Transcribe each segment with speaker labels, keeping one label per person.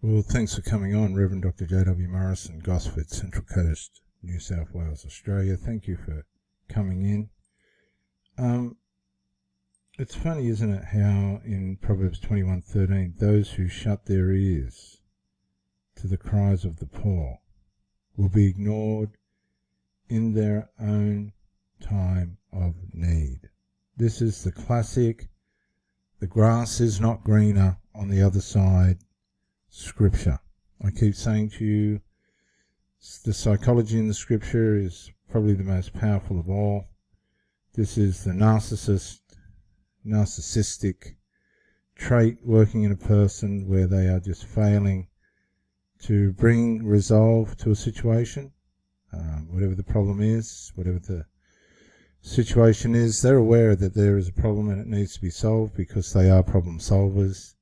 Speaker 1: Well, thanks for coming on, Reverend Dr. J.W. Morrison, Gosford, Central Coast, New South Wales, Australia. Thank you for coming in. It's funny, isn't it, how in Proverbs 21:13, those who shut their ears to the cries of the poor will be ignored in their own time of need. This is the classic, the grass is not greener on the other side scripture. I keep saying to you, the psychology in the scripture is probably the most powerful of all. This is the narcissistic trait working in a person where they are just failing to bring resolve to a situation. Whatever the problem is, whatever the situation is, they're aware that there is a problem and it needs to be solved because they are problem solvers.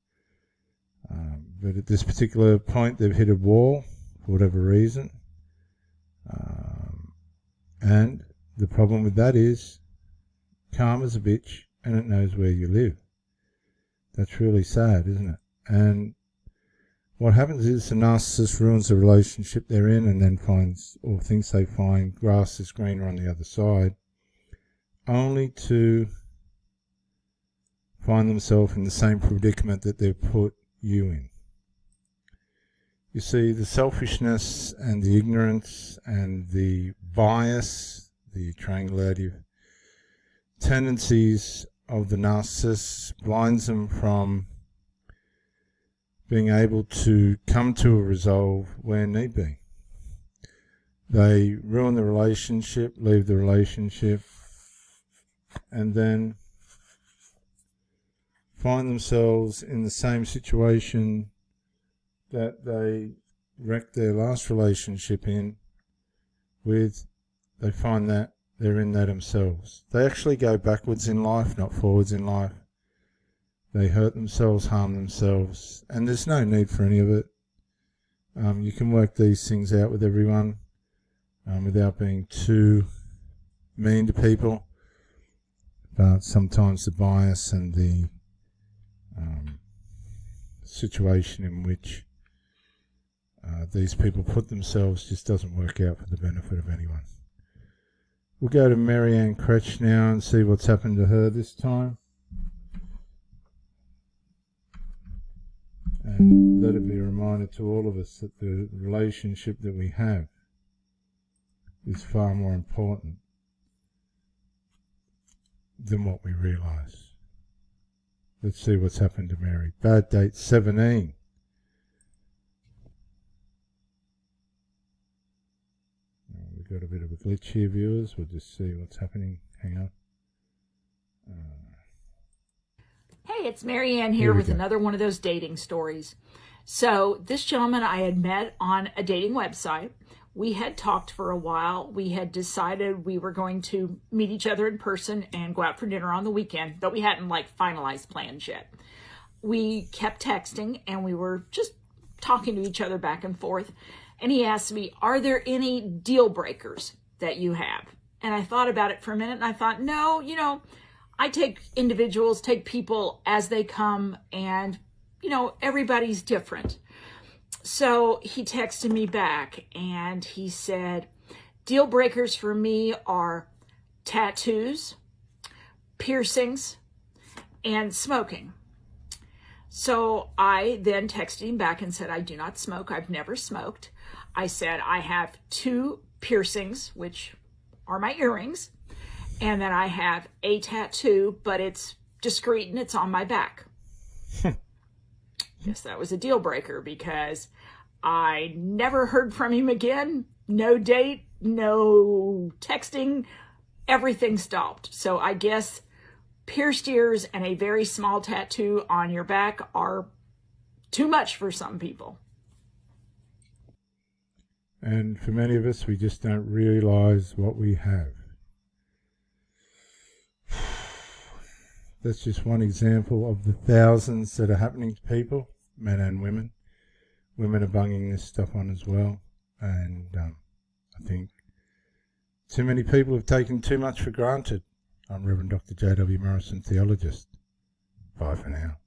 Speaker 1: But at this particular point, they've hit a wall for whatever reason. And the problem with that is karma's a bitch and it knows where you live. That's really sad, isn't it? And what happens is the narcissist ruins the relationship they're in and then finds, or thinks they find, grass is greener on the other side, only to find themselves in the same predicament that they've put you in. You see, the selfishness and the ignorance and the bias, the triangulative tendencies of the narcissist blinds them from being able to come to a resolve where need be. They ruin the relationship, leave the relationship, and then find themselves in the same situation that they wrecked their last relationship in with. They find that they're in that themselves. They actually go backwards in life, not forwards in life. They hurt themselves, harm themselves, and there's no need for any of it. You can work these things out with everyone without being too mean to people. But sometimes the bias and the situation in which these people put themselves just doesn't work out for the benefit of anyone. We'll go to Marianne Kretsch now and see what's happened to her this time. And let it be a reminder to all of us that the relationship that we have is far more important than what we realise. Let's see what's happened to Mary. Bad date 17. We've got a bit of a glitch here, viewers. We'll just see what's happening. Hang on.
Speaker 2: Hey, it's Marianne here with another one of those dating stories. So this gentleman I had met on a dating website. We had talked for a while. We had decided we were going to meet each other in person and go out for dinner on the weekend, but we hadn't finalized plans yet. We kept texting and we were just talking to each other back and forth. And he asked me, are there any deal breakers that you have? And I thought about it for a minute and I thought, no, I take people as they come, and, everybody's different. So he texted me back and he said, deal breakers for me are tattoos, piercings, and smoking. So I then texted him back and said, I do not smoke. I've never smoked. I said, I have 2 piercings, which are my earrings. And then I have a tattoo, but it's discreet and it's on my back. Yes, that was a deal breaker because I never heard from him again. No date, no texting, everything stopped. So I guess pierced ears and a very small tattoo on your back are too much for some people.
Speaker 1: And for many of us, we just don't realize what we have. That's just one example of the thousands that are happening to people, men and women. Women are bunging this stuff on as well. And I think too many people have taken too much for granted. I'm Reverend Dr. J.W. Morrison, theologist. Bye for now.